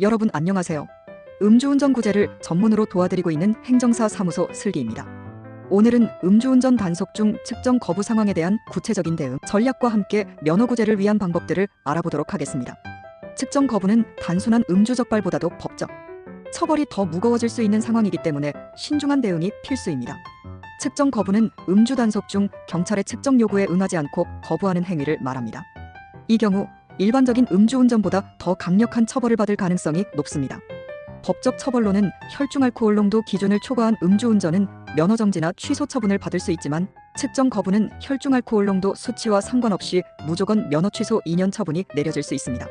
여러분 안녕하세요. 음주운전 구제를 전문으로 도와드리고 있는 행정사 사무소 슬기입니다. 오늘은 음주운전 단속 중 측정 거부 상황에 대한 구체적인 대응 전략과 함께 면허 구제를 위한 방법들을 알아보도록 하겠습니다. 측정 거부는 단순한 음주 적발보다도 법적 처벌이 더 무거워질 수 있는 상황이기 때문에 신중한 대응이 필수입니다. 측정 거부는 음주 단속 중 경찰의 측정 요구에 응하지 않고 거부하는 행위를 말합니다. 이 경우 일반적인 음주운전보다 더 강력한 처벌을 받을 가능성이 높습니다. 법적 처벌로는 혈중 알코올 농도 기준을 초과한 음주운전은 면허 정지나 취소 처분을 받을 수 있지만 측정 거부는 혈중 알코올 농도 수치와 상관없이 무조건 면허 취소 2년 처분이 내려질 수 있습니다.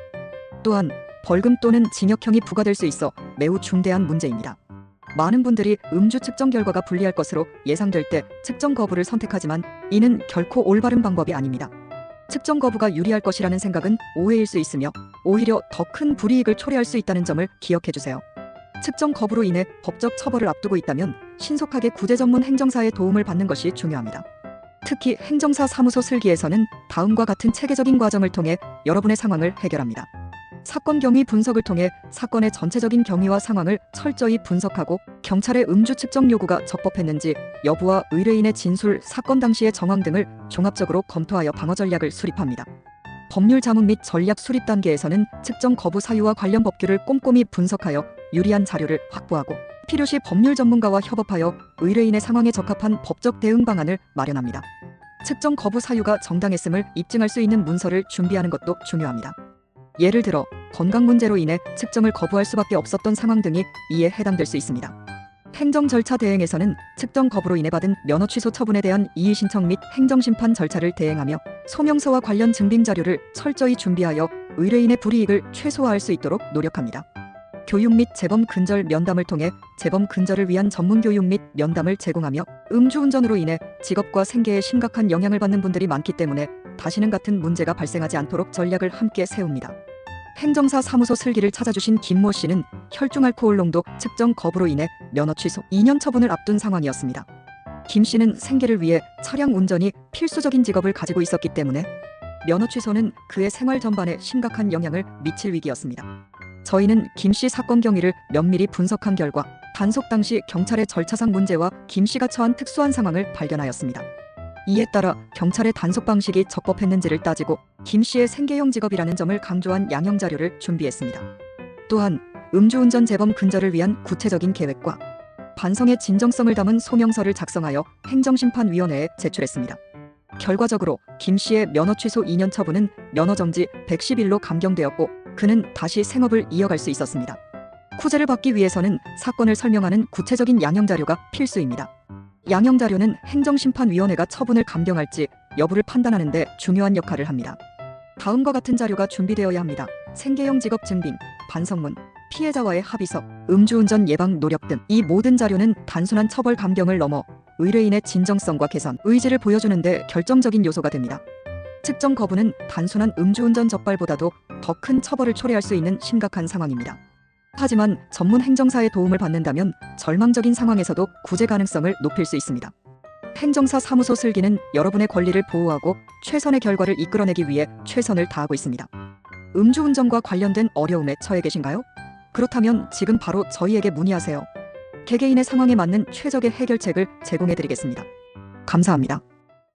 또한 벌금 또는 징역형이 부과될 수 있어 매우 중대한 문제입니다. 많은 분들이 음주 측정 결과가 불리할 것으로 예상될 때 측정 거부를 선택하지만 이는 결코 올바른 방법이 아닙니다. 측정 거부가 유리할 것이라는 생각은 오해일 수 있으며 오히려 더 큰 불이익을 초래할 수 있다는 점을 기억해 주세요. 측정 거부로 인해 법적 처벌을 앞두고 있다면 신속하게 구제 전문 행정사의 도움을 받는 것이 중요합니다. 특히 행정사 사무소 슬기에서는 다음과 같은 체계적인 과정을 통해 여러분의 상황을 해결합니다. 사건 경위 분석을 통해 사건의 전체적인 경위와 상황을 철저히 분석하고 경찰의 음주 측정 요구가 적법했는지 여부와 의뢰인의 진술, 사건 당시의 정황 등을 종합적으로 검토하여 방어 전략을 수립합니다. 법률 자문 및 전략 수립 단계에서는 측정 거부 사유와 관련 법규를 꼼꼼히 분석하여 유리한 자료를 확보하고 필요시 법률 전문가와 협업하여 의뢰인의 상황에 적합한 법적 대응 방안을 마련합니다. 측정 거부 사유가 정당했음을 입증할 수 있는 문서를 준비하는 것도 중요합니다. 예를 들어 건강 문제로 인해 측정을 거부할 수밖에 없었던 상황 등이 이에 해당될 수 있습니다. 행정 절차 대행에서는 측정 거부로 인해 받은 면허 취소 처분에 대한 이의 신청 및 행정심판 절차를 대행하며 소명서와 관련 증빙 자료를 철저히 준비하여 의뢰인의 불이익을 최소화할 수 있도록 노력합니다. 교육 및 재범 근절 면담을 통해 재범 근절을 위한 전문 교육 및 면담을 제공하며 음주운전으로 인해 직업과 생계에 심각한 영향을 받는 분들이 많기 때문에 다시는 같은 문제가 발생하지 않도록 전략을 함께 세웁니다. 행정사 사무소 슬기를 찾아주신 김모 씨는 혈중 알코올 농도 측정 거부로 인해 면허 취소 2년 처분을 앞둔 상황이었습니다. 김 씨는 생계를 위해 차량 운전이 필수적인 직업을 가지고 있었기 때문에 면허 취소는 그의 생활 전반에 심각한 영향을 미칠 위기였습니다. 저희는 김 씨 사건 경위를 면밀히 분석한 결과 단속 당시 경찰의 절차상 문제와 김 씨가 처한 특수한 상황을 발견하였습니다. 이에 따라 경찰의 단속 방식이 적법했는지를 따지고 김 씨의 생계형 직업이라는 점을 강조한 양형 자료를 준비했습니다. 또한 음주운전 재범 근절을 위한 구체적인 계획과 반성의 진정성을 담은 소명서를 작성하여 행정심판위원회에 제출했습니다. 결과적으로 김 씨의 면허 취소 2년 처분은 면허 정지 110일로 감경되었고 그는 다시 생업을 이어갈 수 있었습니다. 구제를 받기 위해서는 사건을 설명하는 구체적인 양형 자료가 필수입니다. 양형 자료는 행정심판위원회가 처분을 감경할지 여부를 판단하는 데 중요한 역할을 합니다. 다음과 같은 자료가 준비되어야 합니다. 생계형 직업 증빙, 반성문, 피해자와의 합의서, 음주운전 예방 노력 등 이 모든 자료는 단순한 처벌 감경을 넘어 의뢰인의 진정성과 개선, 의지를 보여주는 데 결정적인 요소가 됩니다. 측정 거부는 단순한 음주운전 적발보다도 더 큰 처벌을 초래할 수 있는 심각한 상황입니다. 하지만 전문 행정사의 도움을 받는다면 절망적인 상황에서도 구제 가능성을 높일 수 있습니다. 행정사 사무소 슬기는 여러분의 권리를 보호하고 최선의 결과를 이끌어내기 위해 최선을 다하고 있습니다. 음주운전과 관련된 어려움에 처해 계신가요? 그렇다면 지금 바로 저희에게 문의하세요. 개개인의 상황에 맞는 최적의 해결책을 제공해드리겠습니다. 감사합니다.